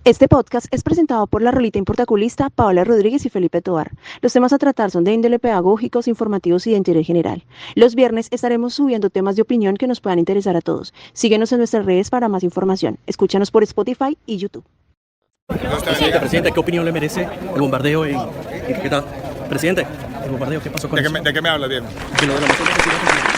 Este podcast es presentado por la rolita importaculista Paola Rodríguez y Felipe Tovar. Los temas a tratar son de índole pedagógicos, informativos y de interés general. Los viernes estaremos subiendo temas de opinión que nos puedan interesar a todos. Síguenos en nuestras redes para más información. Escúchanos por Spotify y YouTube. Presidente, ¿qué opinión le merece el bombardeo en Caquetá? Presidente, el bombardeo, ¿qué pasó con eso? ¿De qué me hablas, Diego? Que lo de la moción de censura.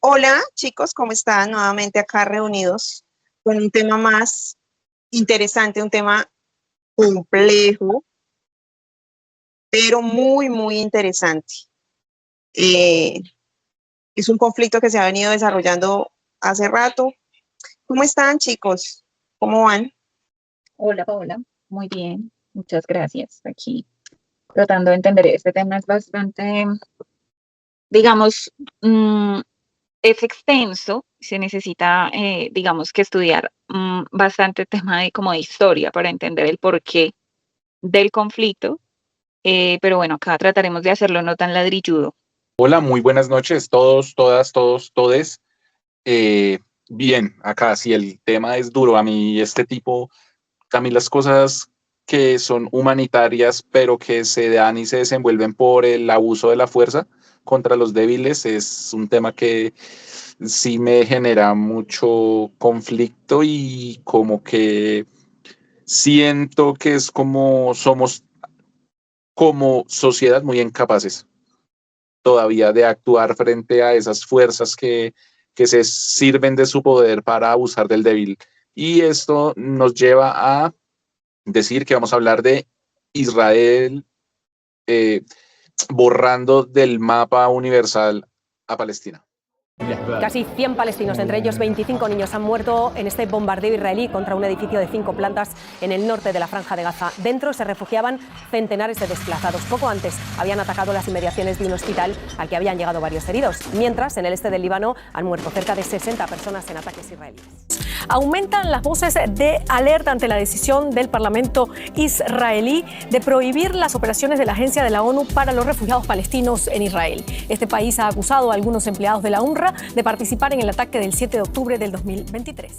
Hola chicos, ¿cómo están? Nuevamente acá reunidos con un tema más interesante, un tema complejo, pero muy interesante. Es un conflicto que se ha venido desarrollando hace rato. ¿Cómo están chicos? ¿Cómo van? Hola, Paola. Muy bien, muchas gracias. Aquí tratando de entender este tema es bastante, digamos, es extenso. Se necesita, digamos, que estudiar bastante tema de como de historia para entender el porqué del conflicto. Pero bueno, acá trataremos de hacerlo no tan ladrilludo. Hola, muy buenas noches, todos, todas, todos, todes. Bien, acá sí el tema es duro. A mí las cosas que son humanitarias, pero que se dan y se desenvuelven por el abuso de la fuerza contra los débiles, es un tema que sí me genera mucho conflicto y como que siento que es como somos como sociedad muy incapaces todavía de actuar frente a esas fuerzas que se sirven de su poder para abusar del débil. Y esto nos lleva a decir que vamos a hablar de Israel borrando del mapa universal a Palestina. Casi 100 palestinos, entre ellos 25 niños, han muerto en este bombardeo israelí contra un edificio de 5 plantas en el norte de la Franja de Gaza. Dentro se refugiaban centenares de desplazados. Poco antes habían atacado las inmediaciones de un hospital al que habían llegado varios heridos. Mientras, en el este del Líbano han muerto cerca de 60 personas en ataques israelíes. Aumentan las voces de alerta ante la decisión del Parlamento israelí de prohibir las operaciones de la Agencia de la ONU para los Refugiados Palestinos en Israel. Este país ha acusado a algunos empleados de la UNRWA de participar en el ataque del 7 de octubre del 2023.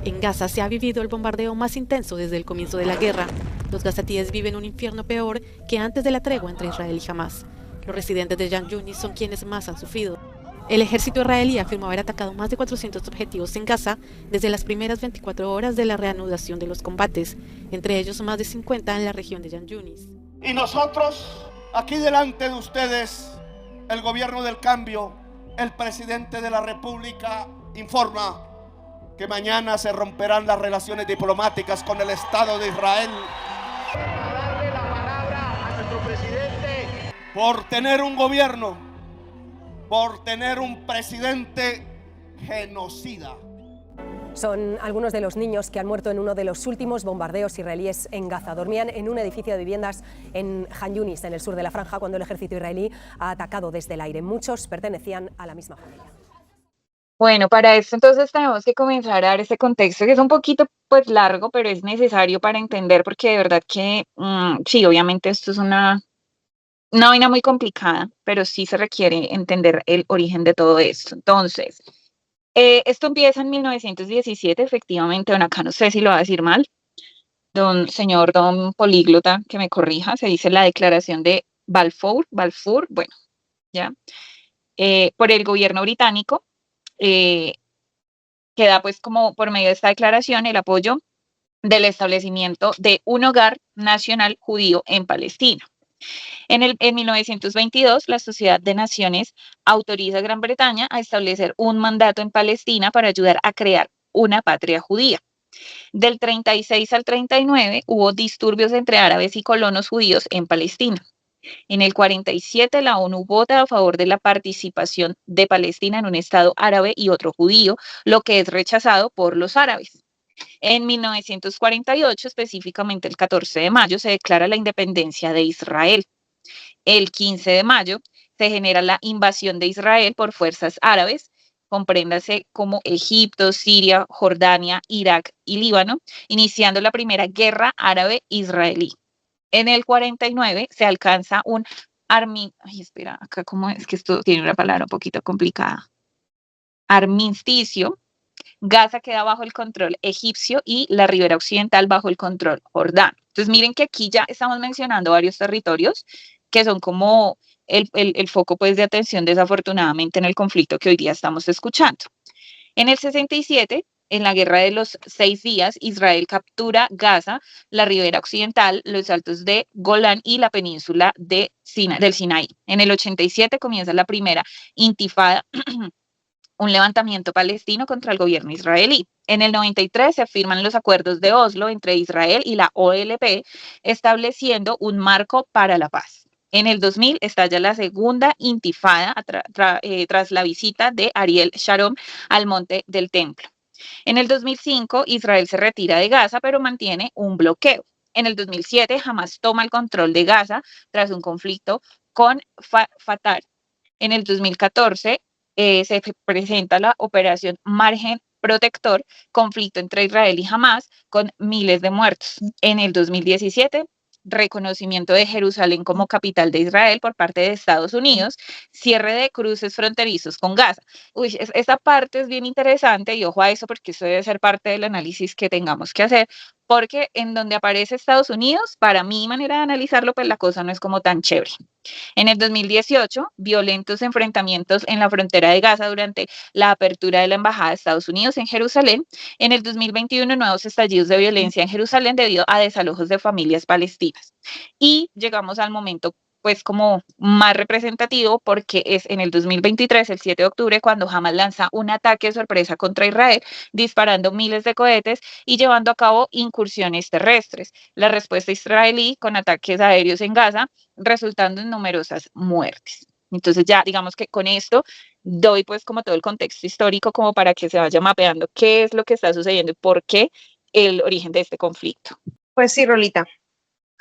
En Gaza se ha vivido el bombardeo más intenso desde el comienzo de la guerra. Los gazatíes viven un infierno peor que antes de la tregua entre Israel y Hamás. Los residentes de Jan Yunis son quienes más han sufrido. El ejército israelí afirmó haber atacado más de 400 objetivos en Gaza desde las primeras 24 horas de la reanudación de los combates, entre ellos más de 50 en la región de Jan Yunis. Y nosotros, aquí delante de ustedes, el gobierno del cambio, el presidente de la República informa que mañana se romperán las relaciones diplomáticas con el Estado de Israel. Para darle la palabra a nuestro presidente. Por tener un gobierno, por tener un presidente genocida. Son algunos de los niños que han muerto en uno de los últimos bombardeos israelíes en Gaza. Dormían en un edificio de viviendas en Han Yunis, en el sur de la franja, cuando el ejército israelí ha atacado desde el aire. Muchos pertenecían a la misma familia. Bueno, para esto entonces tenemos que comenzar a dar ese contexto que es un poquito pues largo, pero es necesario para entender porque de verdad que sí, obviamente esto es una vaina muy complicada, pero sí se requiere entender el origen de todo esto. Entonces, esto empieza en 1917, efectivamente, bueno, acá no sé si lo va a decir mal, don políglota, que me corrija, se dice la Declaración de Balfour, bueno, ya, por el gobierno británico, que da pues como por medio de esta declaración el apoyo del establecimiento de un hogar nacional judío en Palestina. En 1922, la Sociedad de Naciones autoriza a Gran Bretaña a establecer un mandato en Palestina para ayudar a crear una patria judía. Del 36 al 39 hubo disturbios entre árabes y colonos judíos en Palestina. En el 47 la ONU vota a favor de la participación de Palestina en un Estado árabe y otro judío, lo que es rechazado por los árabes. En 1948, específicamente el 14 de mayo, se declara la independencia de Israel. El 15 de mayo se genera la invasión de Israel por fuerzas árabes, compréndase como Egipto, Siria, Jordania, Irak y Líbano, iniciando la primera guerra árabe-israelí. En el 49 se alcanza un acá cómo es que esto tiene una palabra un poquito complicada. Armisticio. Gaza queda bajo el control egipcio y la ribera occidental bajo el control jordano. Entonces miren que aquí ya estamos mencionando varios territorios que son como el foco pues de atención desafortunadamente en el conflicto que hoy día estamos escuchando. En el 67, en la Guerra de los 6 días, Israel captura Gaza, la ribera occidental, los altos de Golán y la península del Sinaí. En el 87 comienza la primera intifada, un levantamiento palestino contra el gobierno israelí. En el 93 se firman los acuerdos de Oslo entre Israel y la OLP, estableciendo un marco para la paz. En el 2000 estalla la segunda intifada tras la visita de Ariel Sharon al Monte del Templo. En el 2005 Israel se retira de Gaza, pero mantiene un bloqueo. En el 2007 Hamas toma el control de Gaza tras un conflicto con Fatah. En el 2014 se presenta la operación Margen Protector, conflicto entre Israel y Hamas con miles de muertos. En el 2017, reconocimiento de Jerusalén como capital de Israel por parte de Estados Unidos, cierre de cruces fronterizos con Gaza. Esta parte es bien interesante y ojo a eso porque eso debe ser parte del análisis que tengamos que hacer, porque en donde aparece Estados Unidos, para mi manera de analizarlo, pues la cosa no es como tan chévere. En el 2018, violentos enfrentamientos en la frontera de Gaza durante la apertura de la Embajada de Estados Unidos en Jerusalén. En el 2021, nuevos estallidos de violencia en Jerusalén debido a desalojos de familias palestinas. Y llegamos al momento pues como más representativo porque es en el 2023, el 7 de octubre, cuando Hamas lanza un ataque de sorpresa contra Israel, disparando miles de cohetes y llevando a cabo incursiones terrestres. La respuesta israelí con ataques aéreos en Gaza, resultando en numerosas muertes. Entonces ya digamos que con esto doy pues como todo el contexto histórico como para que se vaya mapeando qué es lo que está sucediendo y por qué el origen de este conflicto. Pues sí, Rolita.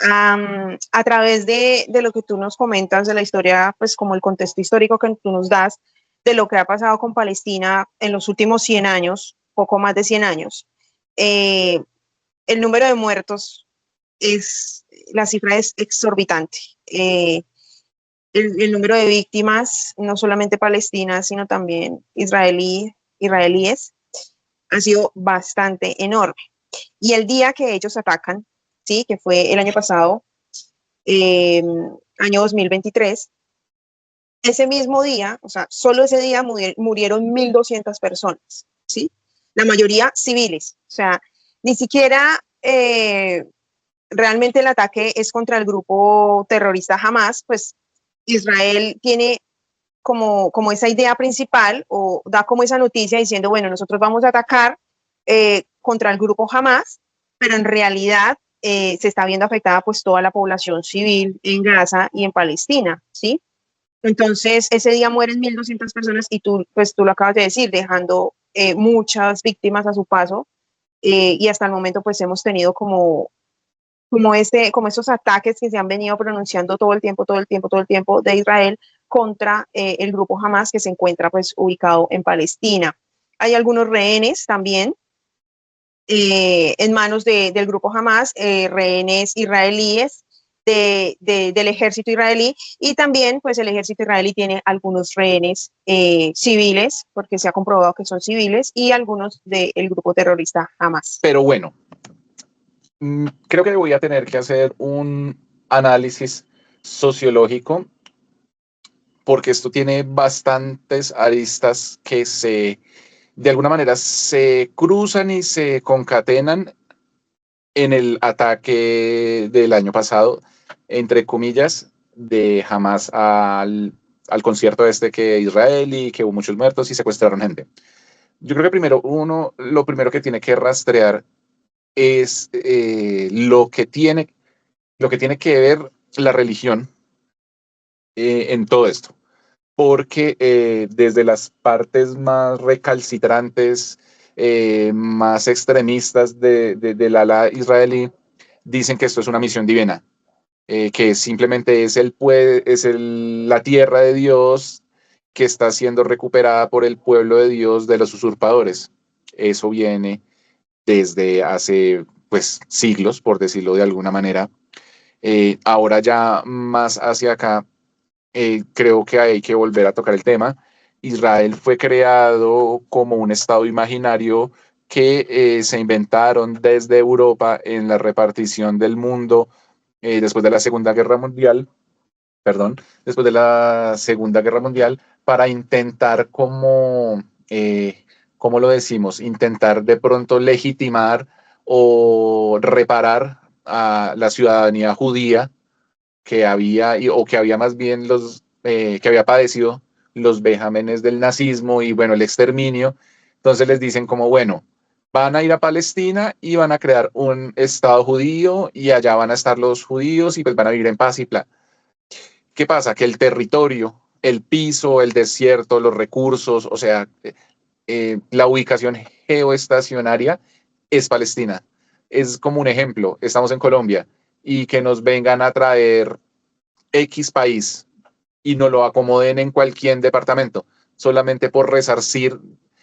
A través de lo que tú nos comentas de la historia, pues como el contexto histórico que tú nos das de lo que ha pasado con Palestina en los últimos 100 años, poco más de 100 años, el número de muertos la cifra es exorbitante. El número de víctimas, no solamente palestinas, sino también israelíes, ha sido bastante enorme. Y el día que ellos atacan, sí, que fue el año pasado, año 2023, ese mismo día, o sea, solo ese día murieron 1.200 personas, ¿sí? La mayoría civiles, o sea, ni siquiera realmente el ataque es contra el grupo terrorista Hamas, pues Israel tiene como esa idea principal o da como esa noticia diciendo, bueno, nosotros vamos a atacar contra el grupo Hamas, pero en realidad se está viendo afectada pues toda la población civil en Gaza y en Palestina, ¿sí? Entonces, ese día mueren 1.200 personas y tú lo acabas de decir, dejando muchas víctimas a su paso y hasta el momento pues hemos tenido como esos ataques que se han venido pronunciando todo el tiempo de Israel contra el grupo Hamas que se encuentra pues ubicado en Palestina. Hay algunos rehenes también en manos del grupo Hamas, rehenes israelíes del ejército israelí, y también pues el ejército israelí tiene algunos rehenes civiles, porque se ha comprobado que son civiles, y algunos del grupo terrorista Hamas. Pero bueno, creo que voy a tener que hacer un análisis sociológico porque esto tiene bastantes aristas que de alguna manera se cruzan y se concatenan en el ataque del año pasado, entre comillas, de Hamas al concierto que Israel, y que hubo muchos muertos y secuestraron gente. Yo creo que lo primero que tiene que rastrear es lo que tiene que ver la religión en todo esto. Porque desde las partes más recalcitrantes, más extremistas del ala israelí, dicen que esto es una misión divina, que simplemente es la tierra de Dios que está siendo recuperada por el pueblo de Dios de los usurpadores. Eso viene desde hace pues siglos, por decirlo de alguna manera. Ahora ya más hacia acá, creo que hay que volver a tocar el tema. Israel fue creado como un estado imaginario que se inventaron desde Europa en la repartición del mundo después de la Segunda Guerra Mundial, para intentar ¿cómo lo decimos? Intentar de pronto legitimar o reparar a la ciudadanía judía que había más bien que había padecido los vejámenes del nazismo y bueno, el exterminio. Entonces les dicen como, bueno, van a ir a Palestina y van a crear un estado judío y allá van a estar los judíos y pues van a vivir en paz y plan. ¿Qué pasa? Que el territorio, el piso, el desierto, los recursos, o sea, la ubicación geoestacionaria es Palestina. Es como un ejemplo, estamos en Colombia y que nos vengan a traer X país y nos lo acomoden en cualquier departamento, solamente por resarcir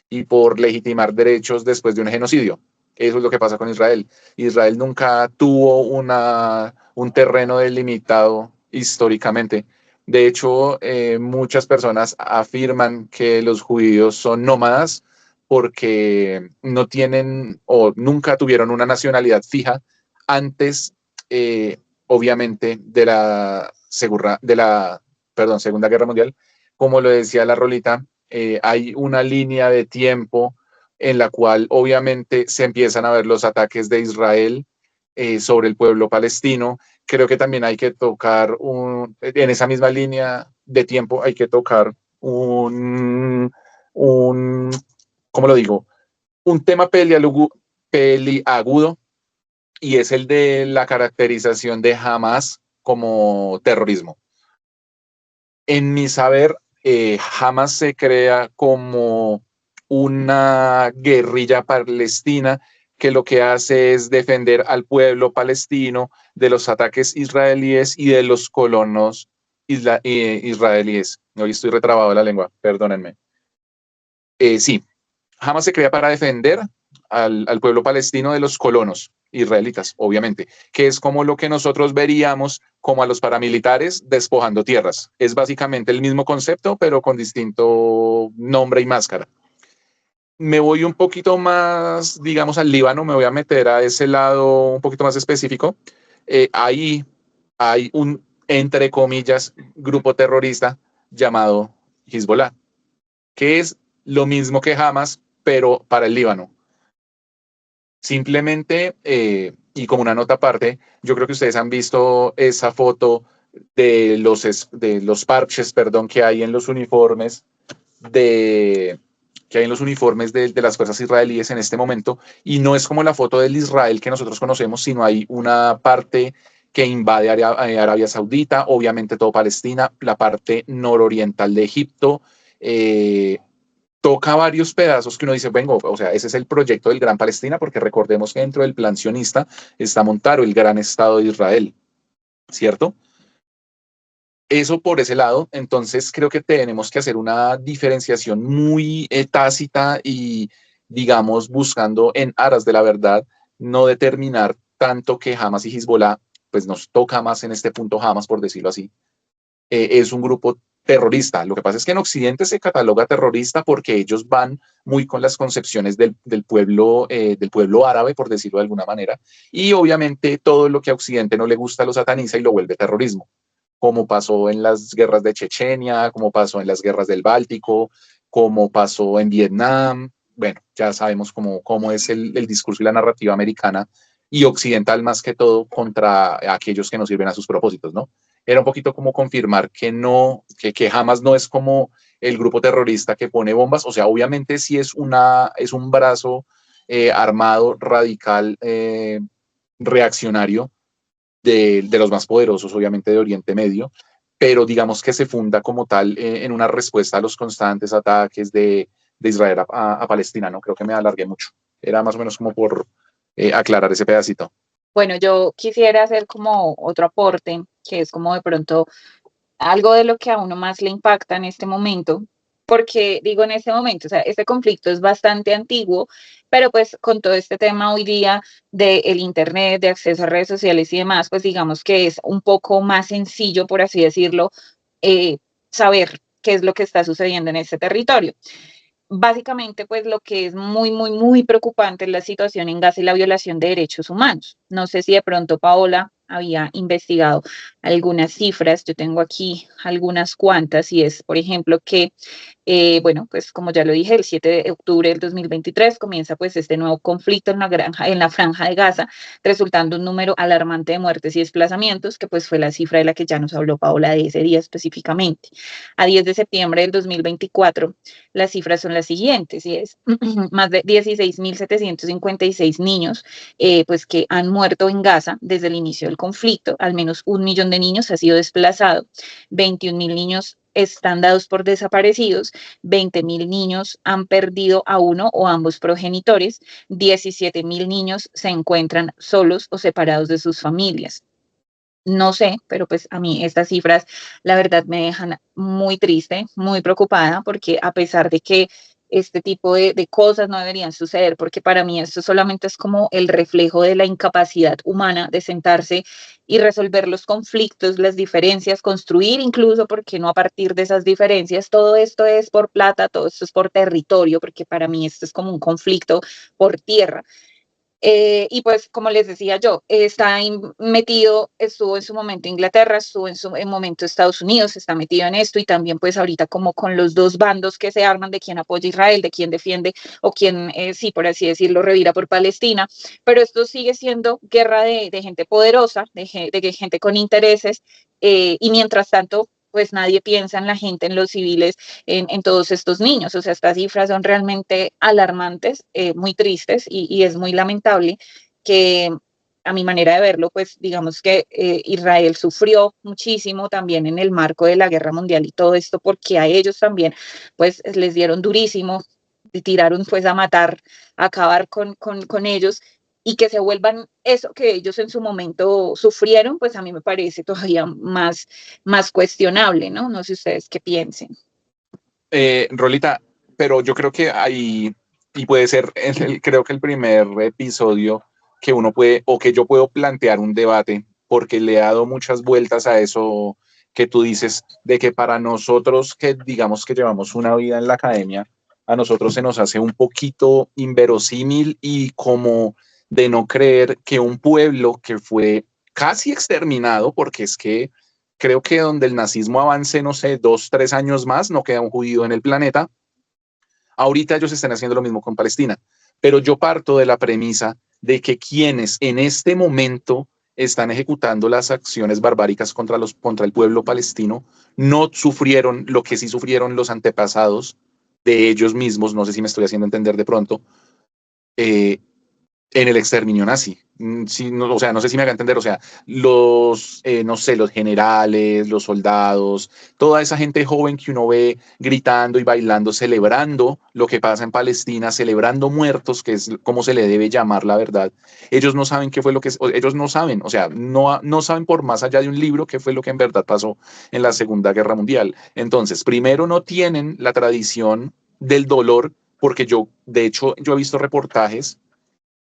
y por legitimar derechos después de un genocidio. Eso es lo que pasa con Israel. Israel nunca tuvo un terreno delimitado históricamente. De hecho, muchas personas afirman que los judíos son nómadas porque no tienen o nunca tuvieron una nacionalidad fija antes, obviamente, de la Segunda Guerra Mundial. Como lo decía la Rolita, hay una línea de tiempo en la cual obviamente se empiezan a ver los ataques de Israel sobre el pueblo palestino. Creo que también hay que tocar en esa misma línea de tiempo hay que tocar ¿cómo lo digo? Un tema peliagudo, y es el de la caracterización de Hamas como terrorismo. En mi saber, Hamas se crea como una guerrilla palestina que lo que hace es defender al pueblo palestino de los ataques israelíes y de los colonos israelíes. Hoy estoy retrabado la lengua, perdónenme. Sí, Hamas se crea para defender al pueblo palestino de los colonos israelitas, obviamente, que es como lo que nosotros veríamos como a los paramilitares despojando tierras. Es básicamente el mismo concepto, pero con distinto nombre y máscara. Me voy un poquito más, digamos, al Líbano, me voy a meter a ese lado un poquito más específico. Ahí hay un, entre comillas, grupo terrorista llamado Hezbollah, que es lo mismo que Hamas, pero para el Líbano. Simplemente, y como una nota aparte, yo creo que ustedes han visto esa foto de los parches, que hay en los uniformes de las fuerzas israelíes en este momento, y no es como la foto del Israel que nosotros conocemos, sino hay una parte que invade Arabia Saudita, obviamente todo Palestina, la parte nororiental de Egipto, toca varios pedazos que uno dice, vengo, o sea, ese es el proyecto del Gran Palestina, porque recordemos que dentro del plan sionista está montado el Gran Estado de Israel, ¿cierto? Eso por ese lado. Entonces creo que tenemos que hacer una diferenciación muy tácita y, digamos, buscando en aras de la verdad, no determinar tanto que Hamas y Hezbollah pues nos toca más en este punto Hamas, por decirlo así, es un grupo terrorista. Lo que pasa es que en Occidente se cataloga terrorista porque ellos van muy con las concepciones del pueblo árabe, por decirlo de alguna manera, y obviamente todo lo que a Occidente no le gusta lo sataniza y lo vuelve terrorismo, como pasó en las guerras de Chechenia, como pasó en las guerras del Báltico, como pasó en Vietnam. Bueno, ya sabemos cómo es el discurso y la narrativa americana y occidental más que todo contra aquellos que no sirven a sus propósitos, ¿no? Era un poquito como confirmar que no, que Hamas no es como el grupo terrorista que pone bombas. O sea, obviamente sí es un brazo armado, radical, reaccionario de los más poderosos, obviamente de Oriente Medio, pero digamos que se funda como tal en una respuesta a los constantes ataques de Israel a Palestina, ¿no? Creo que me alargué mucho. Era más o menos como por aclarar ese pedacito. Bueno, yo quisiera hacer como otro aporte, que es como de pronto algo de lo que a uno más le impacta en este momento, porque digo en este momento, o sea, este conflicto es bastante antiguo, pero pues con todo este tema hoy día del internet, de acceso a redes sociales y demás, pues digamos que es un poco más sencillo, por así decirlo, saber qué es lo que está sucediendo en este territorio. Básicamente, pues lo que es muy, muy, muy preocupante es la situación en Gaza y la violación de derechos humanos. No sé si de pronto Paola había investigado algunas cifras, yo tengo aquí algunas cuantas, y es, por ejemplo, que, bueno, pues como ya lo dije, el 7 de octubre del 2023 comienza pues este nuevo conflicto en la franja de Gaza, resultando un número alarmante de muertes y desplazamientos, que pues fue la cifra de la que ya nos habló Paola de ese día específicamente. A 10 de septiembre del 2024, las cifras son las siguientes, y es más de 16.756 niños pues que han muerto en Gaza desde el inicio del conflicto. Al menos 1 millón de niños ha sido desplazado, 21.000 niños están dados por desaparecidos, 20.000 niños han perdido a uno o ambos progenitores, 17.000 niños se encuentran solos o separados de sus familias. No sé, pero pues a mí estas cifras, la verdad, me dejan muy triste, muy preocupada, porque a pesar de que este tipo de cosas no deberían suceder, porque para mí esto solamente es como el reflejo de la incapacidad humana de sentarse y resolver los conflictos, las diferencias, construir incluso, porque no a partir de esas diferencias, todo esto es por plata, todo esto es por territorio, porque para mí esto es como un conflicto por tierra. Y pues, como les decía yo, metido, estuvo en su momento Inglaterra, estuvo en su momento Estados Unidos, está metido en esto, y también pues ahorita como con los dos bandos que se arman de quién apoya a Israel, de quién defiende o quién, sí, por así decirlo, revira por Palestina, pero esto sigue siendo guerra de gente poderosa, de gente con intereses, y mientras tanto, pues nadie piensa en la gente, en los civiles, en todos estos niños. O sea, estas cifras son realmente alarmantes, muy tristes, y es muy lamentable que, a mi manera de verlo, pues digamos que Israel sufrió muchísimo también en el marco de la Guerra Mundial y todo esto, porque a ellos también pues les dieron durísimo, tiraron pues a matar, a acabar con ellos, y que se vuelvan eso que ellos en su momento sufrieron, pues a mí me parece todavía más cuestionable, ¿no? No sé ustedes qué piensen. Rolita, pero yo creo que ahí, y puede ser, creo que el primer episodio que uno puede, o que yo puedo plantear un debate, porque le he dado muchas vueltas a eso que tú dices, de que para nosotros que digamos que llevamos una vida en la academia, a nosotros se nos hace un poquito inverosímil y como de no creer que un pueblo que fue casi exterminado, porque es que creo que donde el nazismo avance, no sé, 2, 3 años más, no queda un judío en el planeta. Ahorita ellos están haciendo lo mismo con Palestina, pero yo parto de la premisa de que quienes en este momento están ejecutando las acciones barbáricas contra el pueblo palestino no sufrieron lo que sí sufrieron los antepasados de ellos mismos, no sé si me estoy haciendo entender de pronto, en el exterminio nazi. Sí, no, o sea, no sé si me haga entender, o sea, no sé, los generales, los soldados, toda esa gente joven que uno ve gritando y bailando, celebrando lo que pasa en Palestina, celebrando muertos, que es como se le debe llamar la verdad. Ellos no saben qué fue lo que, ellos no saben, o sea, no saben por más allá de un libro qué fue lo que en verdad pasó en la Segunda Guerra Mundial. Entonces, primero no tienen la tradición del dolor, porque de hecho, yo he visto reportajes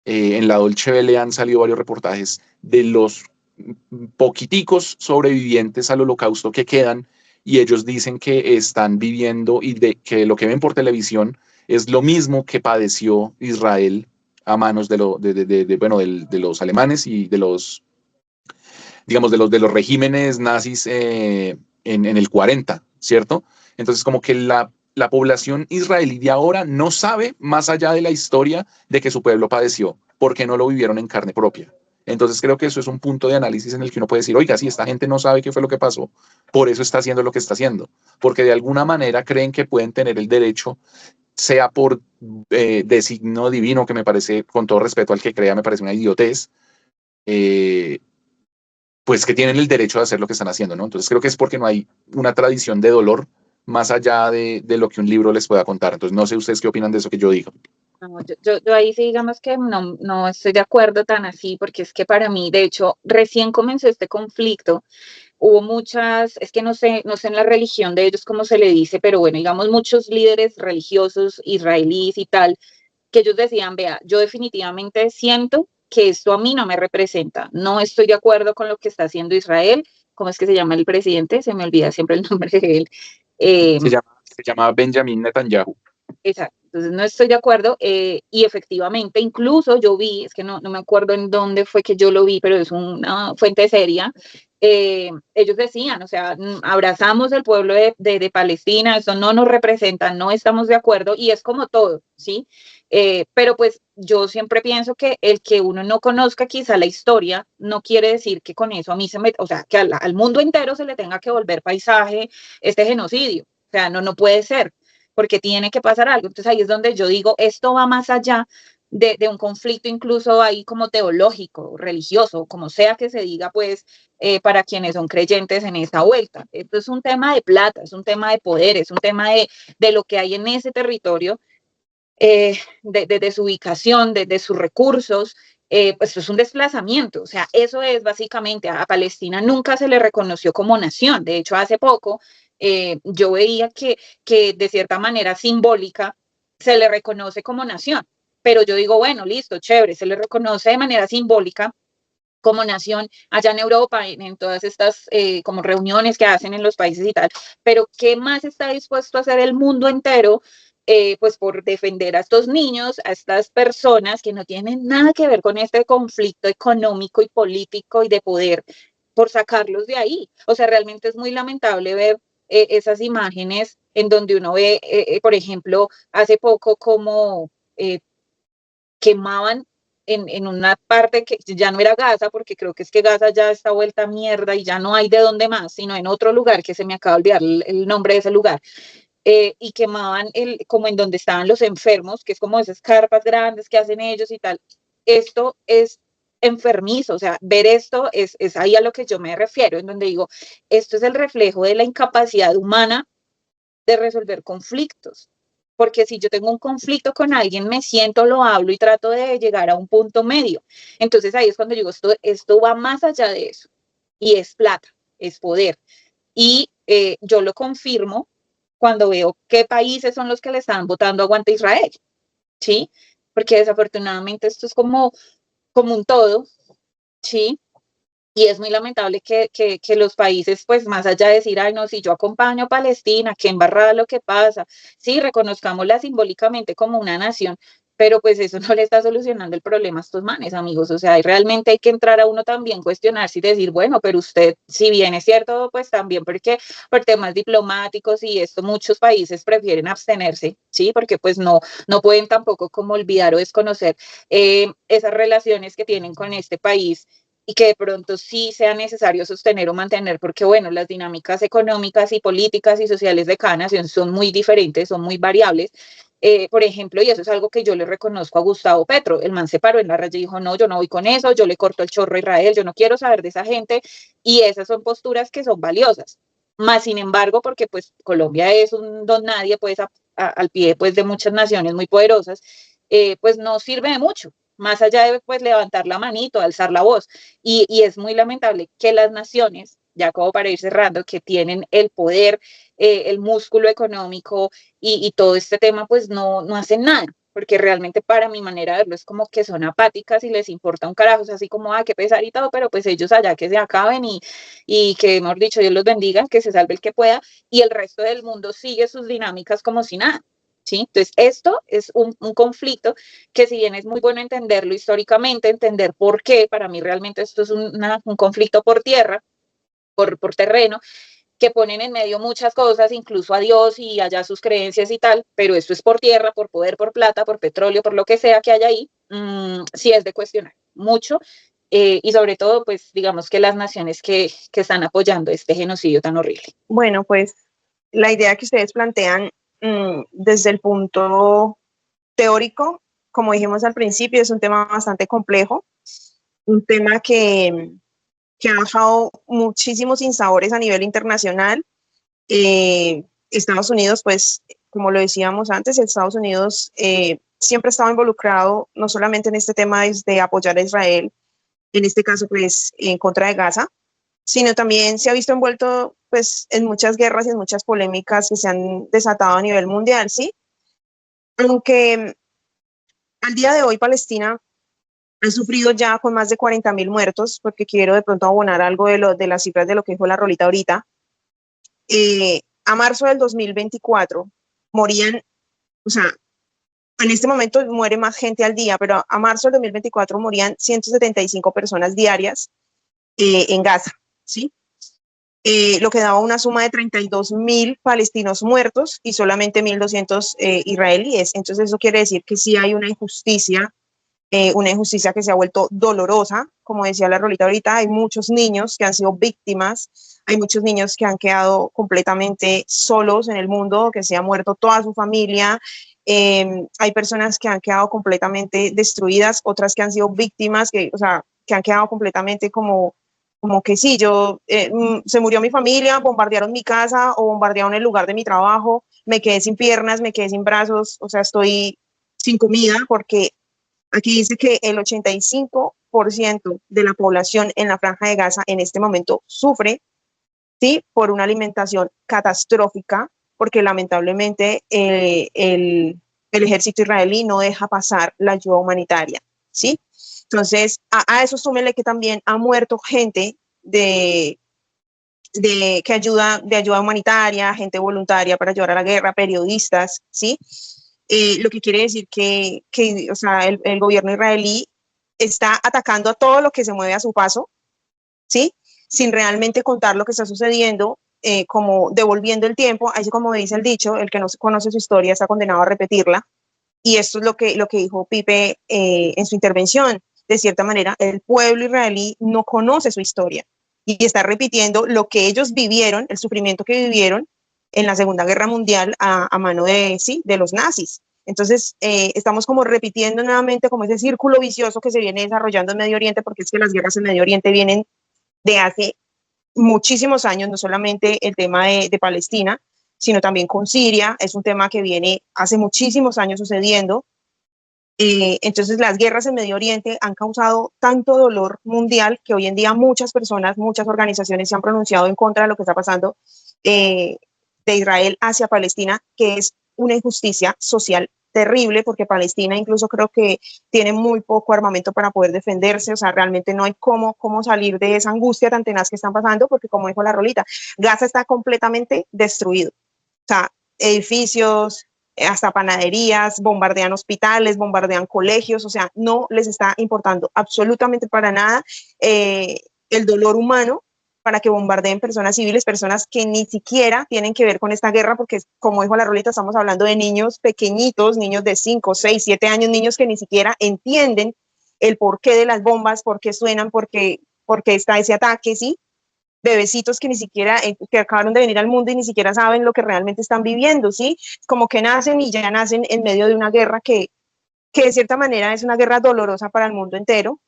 en la Dolce Vele han salido varios reportajes de los poquiticos sobrevivientes al holocausto que quedan, y ellos dicen que están viviendo y que lo que ven por televisión es lo mismo que padeció Israel a manos de los alemanes y de los, digamos, de los regímenes nazis en el 40, ¿cierto? Entonces, como que la población israelí de ahora no sabe, más allá de la historia, de que su pueblo padeció, porque no lo vivieron en carne propia. Entonces creo que eso es un punto de análisis en el que uno puede decir, oiga, si esta gente no sabe qué fue lo que pasó, por eso está haciendo lo que está haciendo, porque de alguna manera creen que pueden tener el derecho, sea por designo divino, que me parece, con todo respeto al que crea, me parece una idiotez, pues que tienen el derecho de hacer lo que están haciendo, ¿no? Entonces creo que es porque no hay una tradición de dolor más allá de lo que un libro les pueda contar. Entonces no sé ustedes qué opinan de eso que yo digo. No, yo ahí sí digamos que no estoy de acuerdo tan así, porque es que para mí, de hecho, recién comenzó este conflicto, hubo muchas, es que no sé en la religión de ellos cómo se le dice, pero bueno, digamos muchos líderes religiosos israelíes y tal, que ellos decían, vea, yo definitivamente siento que esto a mí no me representa, no estoy de acuerdo con lo que está haciendo Israel. ¿Cómo es que se llama el presidente? Se me olvida siempre el nombre de él. Se llama Benjamin Netanyahu. Exacto, entonces no estoy de acuerdo, y efectivamente, incluso yo vi, es que no me acuerdo en dónde fue que yo lo vi, pero es una fuente seria, ellos decían, o sea, abrazamos el pueblo de Palestina, eso no nos representa, no estamos de acuerdo, y es como todo, ¿sí? Pero pues yo siempre pienso que el que uno no conozca quizá la historia, no quiere decir que con eso a mí o sea, que al mundo entero se le tenga que volver paisaje este genocidio, o sea, no puede ser, porque tiene que pasar algo. Entonces ahí es donde yo digo, esto va más allá de un conflicto incluso ahí como teológico, religioso, como sea que se diga, pues, para quienes son creyentes en esta vuelta. Esto es un tema de plata, es un tema de poder, es un tema de lo que hay en ese territorio, de su ubicación, de sus recursos. Pues es un desplazamiento, o sea, eso es básicamente, a Palestina nunca se le reconoció como nación. De hecho, hace poco yo veía que de cierta manera simbólica se le reconoce como nación, pero yo digo, bueno, listo, chévere, se le reconoce de manera simbólica como nación allá en Europa, en todas estas como reuniones que hacen en los países y tal, pero ¿qué más está dispuesto a hacer el mundo entero? Pues por defender a estos niños, a estas personas que no tienen nada que ver con este conflicto económico y político y de poder, por sacarlos de ahí. O sea, realmente es muy lamentable ver esas imágenes en donde uno ve, por ejemplo, hace poco como quemaban en una parte que ya no era Gaza, porque creo que es que Gaza ya está vuelta a mierda y ya no hay de dónde más, sino en otro lugar que se me acaba de olvidar el nombre de ese lugar. Y quemaban como en donde estaban los enfermos, que es como esas carpas grandes que hacen ellos y tal. Esto es enfermizo, o sea, ver esto es ahí a lo que yo me refiero, en donde digo, esto es el reflejo de la incapacidad humana de resolver conflictos. Porque si yo tengo un conflicto con alguien, me siento, lo hablo y trato de llegar a un punto medio. Entonces ahí es cuando digo, esto va más allá de eso. Y es plata, es poder. Y yo lo confirmo cuando veo qué países son los que le están votando aguante a Israel, ¿sí? Porque desafortunadamente esto es como un todo, ¿sí? Y es muy lamentable que los países, pues más allá de decir, ay no, si yo acompaño a Palestina, qué embarrada lo que pasa, sí, reconozcámosla simbólicamente como una nación, pero pues eso no le está solucionando el problema a estos manes, amigos. O sea, realmente hay que entrar a uno también, cuestionarse y decir, bueno, pero usted, si bien es cierto, pues también porque por temas diplomáticos y esto, muchos países prefieren abstenerse, sí, porque pues no pueden tampoco como olvidar o desconocer esas relaciones que tienen con este país, y que de pronto sí sea necesario sostener o mantener, porque bueno, las dinámicas económicas y políticas y sociales de cada nación son muy diferentes, son muy variables. Por ejemplo, y eso es algo que yo le reconozco a Gustavo Petro, el man se paró en la raya y dijo, no, yo no voy con eso, yo le corto el chorro a Israel, yo no quiero saber de esa gente, y esas son posturas que son valiosas. Más sin embargo, porque pues Colombia es un don nadie, pues al pie pues de muchas naciones muy poderosas, pues no sirve de mucho, más allá de pues levantar la manito, alzar la voz. Y es muy lamentable que las naciones, ya como para ir cerrando, que tienen el poder, el músculo económico y todo este tema, pues no hacen nada. porque realmente para mi manera de verlo es como que son apáticas y les importa un carajo, o sea, así como, que pesar y todo, pero pues ellos allá que se acaben y que, mejor dicho, Dios los bendiga, que se salve el que pueda, y el resto del mundo sigue sus dinámicas como si nada. ¿Sí? Entonces, esto es un conflicto que si bien es muy bueno entenderlo históricamente, entender por qué, para mí realmente esto es un conflicto por tierra, por terreno, que ponen en medio muchas cosas, incluso a Dios y allá sus creencias y tal, pero esto es por tierra, por poder, por plata, por petróleo, por lo que sea que haya ahí, sí es de cuestionar mucho, y sobre todo, pues digamos que las naciones que están apoyando este genocidio tan horrible. Bueno, pues la idea que ustedes plantean desde el punto teórico, como dijimos al principio, es un tema bastante complejo, un tema que ha dejado muchísimos sinsabores a nivel internacional. Estados Unidos, pues, como lo decíamos antes, Estados Unidos siempre ha estado involucrado no solamente en este tema de apoyar a Israel, en este caso, pues, en contra de Gaza, sino también se ha visto envuelto, pues, en muchas guerras y en muchas polémicas que se han desatado a nivel mundial, ¿sí? Aunque al día de hoy Palestina ha sufrido ya con más de 40.000 muertos, porque quiero de pronto abonar algo de las cifras de lo que dijo la Rolita ahorita. A marzo del 2024 morían, o sea, en este momento muere más gente al día, pero a marzo del 2024 morían 175 personas diarias en Gaza, ¿sí? Lo que daba una suma de 32.000 palestinos muertos y solamente 1.200 israelíes. Entonces eso quiere decir que sí hay una injusticia que se ha vuelto dolorosa. Como decía la Rolita ahorita, hay muchos niños que han sido víctimas, hay muchos niños que han quedado completamente solos en el mundo, que se ha muerto toda su familia. Hay personas que han quedado completamente destruidas, otras que han sido víctimas, o sea, que han quedado completamente como que sí, se murió mi familia, bombardearon mi casa o bombardearon el lugar de mi trabajo, me quedé sin piernas, me quedé sin brazos, o sea, estoy sin comida porque aquí dice que el 85% de la población en la Franja de Gaza en este momento sufre, ¿sí?, por una alimentación catastrófica, porque lamentablemente el ejército israelí no deja pasar la ayuda humanitaria, ¿sí? Entonces, a eso súmele que también ha muerto gente de ayuda humanitaria, gente voluntaria para ayudar a la guerra, periodistas, ¿sí? Lo que quiere decir o sea, el gobierno israelí está atacando a todo lo que se mueve a su paso, ¿sí? Sin realmente contar lo que está sucediendo, como devolviendo el tiempo, así como dice el dicho, el que no conoce su historia está condenado a repetirla, y esto es lo que dijo Pipe en su intervención. De cierta manera, el pueblo israelí no conoce su historia y está repitiendo lo que ellos vivieron, el sufrimiento que vivieron en la Segunda Guerra Mundial a mano de los nazis. Entonces, estamos como repitiendo nuevamente como ese círculo vicioso que se viene desarrollando en Medio Oriente, porque es que las guerras en Medio Oriente vienen de hace muchísimos años, no solamente el tema de Palestina, sino también con Siria, es un tema que viene hace muchísimos años sucediendo. Entonces las guerras en Medio Oriente han causado tanto dolor mundial que hoy en día muchas personas, muchas organizaciones se han pronunciado en contra de lo que está pasando de Israel hacia Palestina, que es una injusticia social terrible, porque Palestina incluso creo que tiene muy poco armamento para poder defenderse, o sea, realmente no hay cómo salir de esa angustia tan tenaz que están pasando, porque como dijo la Rolita, Gaza está completamente destruido, o sea, edificios, hasta panaderías, bombardean hospitales, bombardean colegios, o sea, no les está importando absolutamente para nada el dolor humano para que bombardeen personas civiles, personas que ni siquiera tienen que ver con esta guerra, porque como dijo la Rolita, estamos hablando de niños pequeñitos, niños de 5, 6, 7 años, niños que ni siquiera entienden el porqué de las bombas, por qué suenan, por qué está ese ataque, ¿sí? Bebecitos que ni siquiera, que acabaron de venir al mundo y ni siquiera saben lo que realmente están viviendo, ¿sí? Como que nacen y ya nacen en medio de una guerra que de cierta manera es una guerra dolorosa para el mundo entero,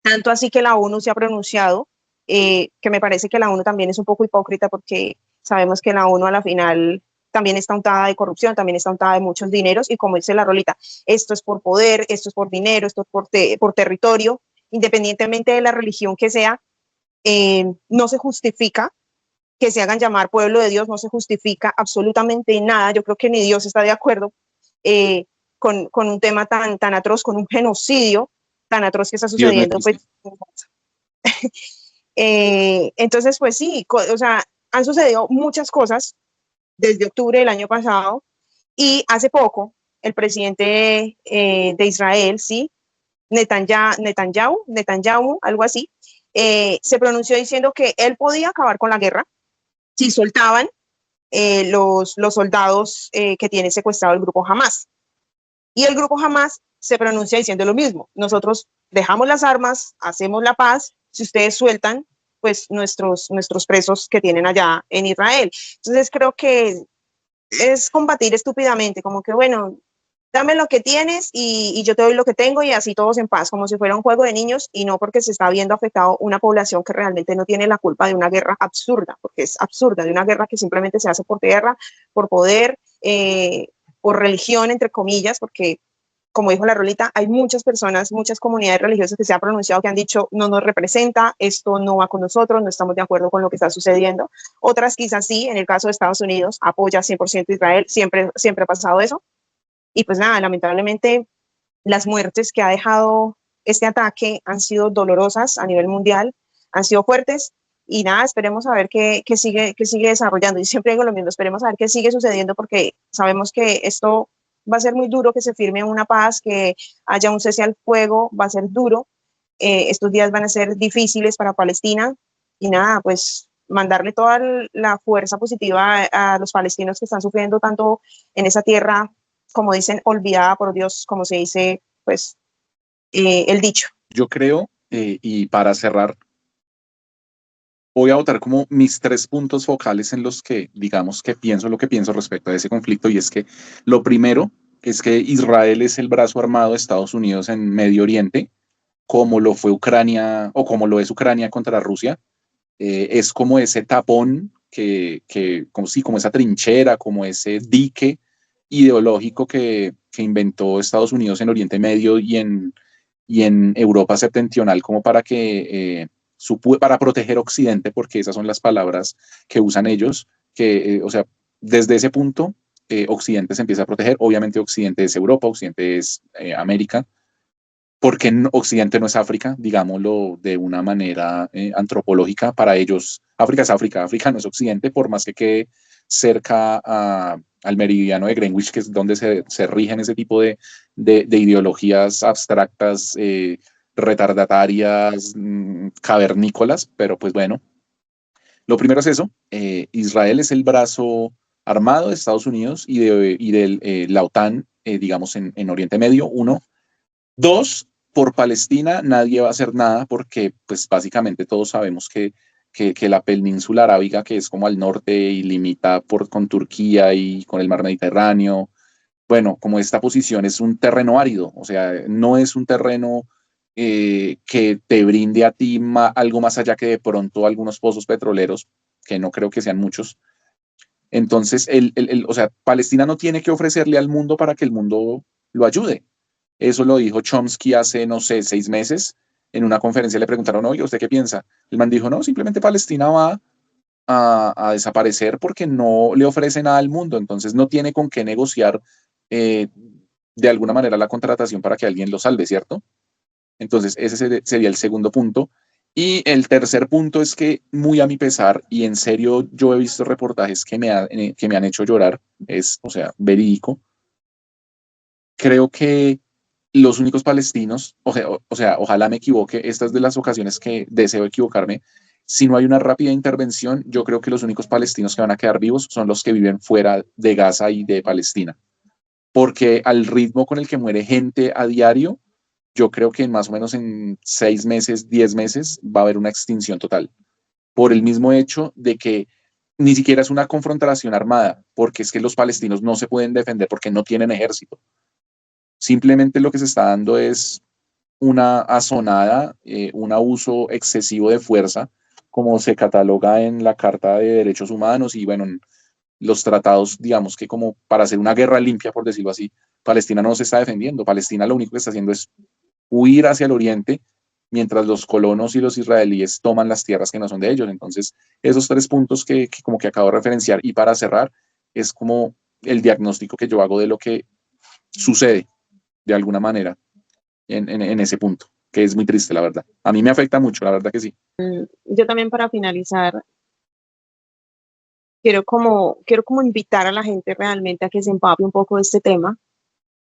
tanto así que la ONU se ha pronunciado, que me parece que la ONU también es un poco hipócrita porque sabemos que la ONU a la final también está untada de corrupción, también está untada de muchos dineros y como dice la Rolita, esto es por poder, esto es por dinero, esto es por territorio, independientemente de la religión que sea, no se justifica que se hagan llamar pueblo de Dios, no se justifica absolutamente nada, yo creo que ni Dios está de acuerdo con un tema tan atroz, con un genocidio tan atroz que está sucediendo, pues. Entonces, pues sí, o sea, han sucedido muchas cosas desde octubre del año pasado, y hace poco el presidente de Israel, sí, Netanyahu, algo así, se pronunció diciendo que él podía acabar con la guerra si soltaban los soldados que tiene secuestrado el grupo Hamas. Y el grupo Hamas se pronuncia diciendo lo mismo: nosotros dejamos las armas, hacemos la paz, si ustedes sueltan pues nuestros presos que tienen allá en Israel. Entonces creo que es combatir estúpidamente, como que bueno, dame lo que tienes y yo te doy lo que tengo, y así todos en paz, como si fuera un juego de niños, y no porque se está viendo afectado una población que realmente no tiene la culpa de una guerra absurda, porque es absurda, de una guerra que simplemente se hace por tierra, por poder, por religión, entre comillas, porque como dijo la Rolita, hay muchas personas, muchas comunidades religiosas que se han pronunciado, que han dicho no nos representa, esto no va con nosotros, no estamos de acuerdo con lo que está sucediendo. Otras quizás sí, en el caso de Estados Unidos, apoya 100% Israel, siempre ha pasado eso. Y pues nada, lamentablemente las muertes que ha dejado este ataque han sido dolorosas a nivel mundial, han sido fuertes, y nada, esperemos a ver qué sigue desarrollando. Y siempre digo lo mismo, esperemos a ver qué sigue sucediendo, porque sabemos que esto va a ser muy duro, que se firme una paz, que haya un cese al fuego, va a ser duro. Estos días van a ser difíciles para Palestina, y nada, pues mandarle toda la fuerza positiva a los palestinos que están sufriendo tanto en esa tierra, como dicen, olvidada por Dios, como se dice, pues, el dicho. Yo creo, y para cerrar, voy a votar como mis 3 puntos focales en los que, digamos, que pienso lo que pienso respecto a ese conflicto, y es que lo primero es que Israel es el brazo armado de Estados Unidos en Medio Oriente, como lo fue Ucrania, o como lo es Ucrania contra Rusia. Es como ese tapón, como esa trinchera, como ese dique ideológico que inventó Estados Unidos en Oriente Medio y en Europa septentrional, como para para proteger Occidente, porque esas son las palabras que usan ellos, o sea, desde ese punto Occidente se empieza a proteger. Obviamente Occidente es Europa, Occidente es América, porque Occidente no es África, digámoslo de una manera antropológica. Para ellos África es África, África no es Occidente, por más que quede cerca al meridiano de Greenwich, que es donde se rigen ese tipo de ideologías abstractas, retardatarias, cavernícolas. Pero pues bueno, lo primero es eso. Israel es el brazo armado de Estados Unidos y de la OTAN, digamos, en Oriente Medio, 1. 2, por Palestina nadie va a hacer nada, porque pues básicamente todos sabemos que la península arábiga, que es como al norte y limita con Turquía y con el mar Mediterráneo, bueno, como esta posición es un terreno árido, o sea, no es un terreno que te brinde a ti algo más allá que de pronto algunos pozos petroleros, que no creo que sean muchos. Entonces, o sea, Palestina no tiene que ofrecerle al mundo para que el mundo lo ayude. Eso lo dijo Chomsky hace, no sé, 6 meses. En una conferencia le preguntaron, oye, ¿usted qué piensa? El man dijo, no, simplemente Palestina va a desaparecer porque no le ofrece nada al mundo, entonces no tiene con qué negociar de alguna manera la contratación para que alguien lo salve, ¿cierto? Entonces ese sería el segundo punto. Y el tercer punto es que, muy a mi pesar, y en serio yo he visto reportajes que me han hecho llorar, o sea, verídico, creo que los únicos palestinos, o sea, ojalá me equivoque, esta es de las ocasiones que deseo equivocarme, si no hay una rápida intervención, yo creo que los únicos palestinos que van a quedar vivos son los que viven fuera de Gaza y de Palestina, porque al ritmo con el que muere gente a diario, yo creo que más o menos en 6 meses, 10 meses, va a haber una extinción total, por el mismo hecho de que ni siquiera es una confrontación armada, porque es que los palestinos no se pueden defender porque no tienen ejército. Simplemente lo que se está dando es una azonada, un abuso excesivo de fuerza, como se cataloga en la Carta de Derechos Humanos y bueno, en los tratados, digamos que como para hacer una guerra limpia, por decirlo así. Palestina no se está defendiendo. Palestina lo único que está haciendo es huir hacia el oriente, mientras los colonos y los israelíes toman las tierras que no son de ellos. Entonces, esos 3 puntos que como que acabo de referenciar, y para cerrar, es como el diagnóstico que yo hago de lo que sucede de alguna manera en ese punto, que es muy triste, la verdad. A mí me afecta mucho, la verdad que sí. Yo también, para finalizar, quiero como invitar a la gente realmente a que se empape un poco de este tema,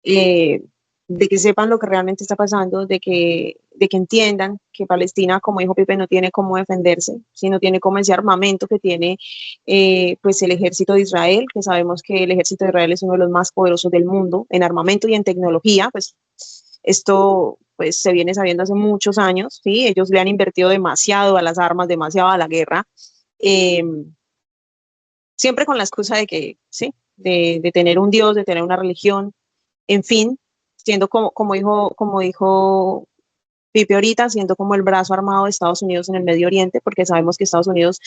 de que sepan lo que realmente está pasando, de que entiendan que Palestina, como dijo Pipe, no tiene cómo defenderse, sino tiene como ese armamento que tiene pues el ejército de Israel, que sabemos que el ejército de Israel es uno de los más poderosos del mundo en armamento y en tecnología. Pues esto pues se viene sabiendo hace muchos años, ¿sí? Ellos le han invertido demasiado a las armas, demasiado a la guerra, siempre con la excusa de que, sí, de tener un Dios, de tener una religión, en fin, siendo como dijo Pipe ahorita, siendo como el brazo armado de Estados Unidos en el Medio Oriente, porque sabemos que Estados Unidos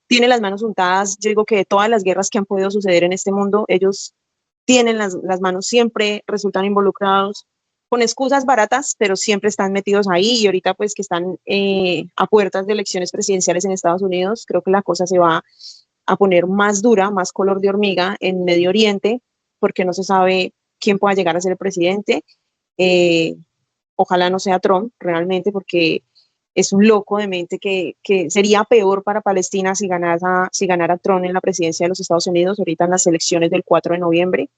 tiene las manos untadas. Yo digo que de todas las guerras que han podido suceder en este mundo, ellos tienen las manos, siempre resultan involucrados con excusas baratas, pero siempre están metidos ahí. Y ahorita pues que están a puertas de elecciones presidenciales en Estados Unidos, creo que la cosa se va a poner más dura, más color de hormiga en Medio Oriente, porque no se sabe quién pueda llegar a ser el presidente. Ojalá no sea Trump realmente, porque es un loco de mente que sería peor para Palestina si ganara Trump en la presidencia de los Estados Unidos, ahorita en las elecciones del 4 de noviembre.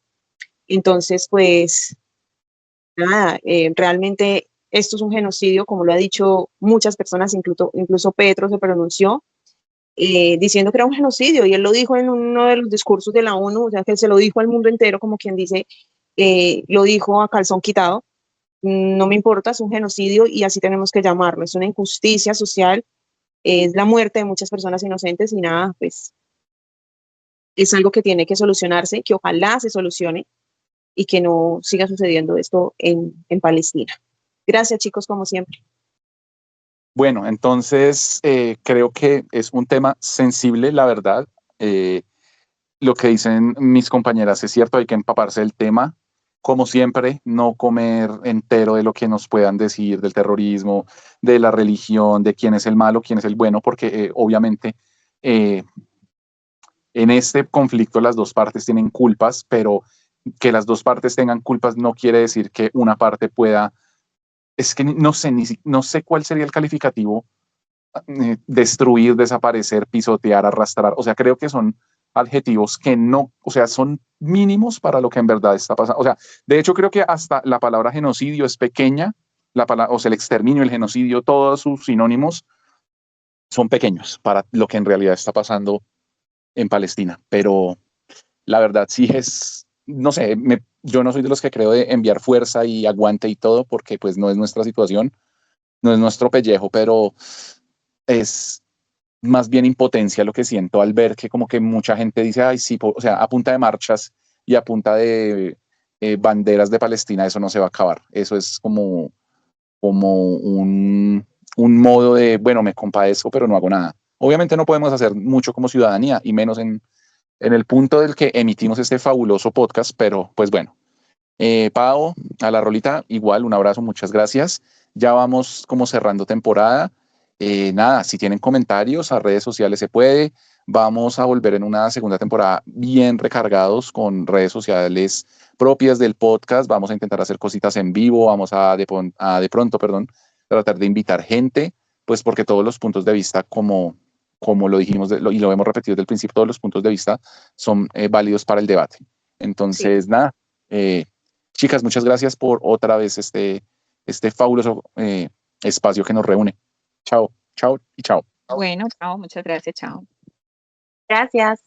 Entonces, pues, nada, realmente esto es un genocidio, como lo ha dicho muchas personas, incluso Petro se pronunció diciendo que era un genocidio, y él lo dijo en uno de los discursos de la ONU, o sea, que se lo dijo al mundo entero, como quien dice, lo dijo a calzón quitado. No me importa, es un genocidio y así tenemos que llamarlo, es una injusticia social, es la muerte de muchas personas inocentes y nada, pues es algo que tiene que solucionarse, que ojalá se solucione y que no siga sucediendo esto en Palestina. Gracias, chicos, como siempre. Bueno, entonces creo que es un tema sensible, la verdad. Lo que dicen mis compañeras es cierto, hay que empaparse del tema. Como siempre, no comer entero de lo que nos puedan decir del terrorismo, de la religión, de quién es el malo, quién es el bueno, porque obviamente en este conflicto las dos partes tienen culpas, pero que las dos partes tengan culpas no quiere decir que una parte pueda, es que no sé cuál sería el calificativo, destruir, desaparecer, pisotear, arrastrar, o sea, creo que son adjetivos que no, o sea, son mínimos para lo que en verdad está pasando. O sea, de hecho creo que hasta la palabra genocidio es pequeña, o sea, el exterminio, el genocidio, todos sus sinónimos son pequeños para lo que en realidad está pasando en Palestina. Pero la verdad sí es, no sé, yo no soy de los que creo de enviar fuerza y aguante y todo, porque pues no es nuestra situación, no es nuestro pellejo, pero es más bien impotencia lo que siento al ver que como que mucha gente dice, ay, sí, o sea, a punta de marchas y a punta de banderas de Palestina, eso no se va a acabar. Eso es como un modo de, bueno, me compadezco, pero no hago nada. Obviamente no podemos hacer mucho como ciudadanía, y menos en el punto del que emitimos este fabuloso podcast, pero pues bueno. Pau, a la rolita, igual, un abrazo, muchas gracias. Ya vamos como cerrando temporada. Nada, si tienen comentarios a redes sociales se puede. Vamos a volver en una segunda temporada bien recargados con redes sociales propias del podcast. Vamos a intentar hacer cositas en vivo. Vamos a de pronto, tratar de invitar gente, pues porque todos los puntos de vista, como lo dijimos y lo hemos repetido desde el principio, todos los puntos de vista son válidos para el debate. Entonces, sí. Nada, chicas, muchas gracias por otra vez este fabuloso espacio que nos reúne. Chao, chao y chao. Bueno, chao, muchas gracias, chao. Gracias.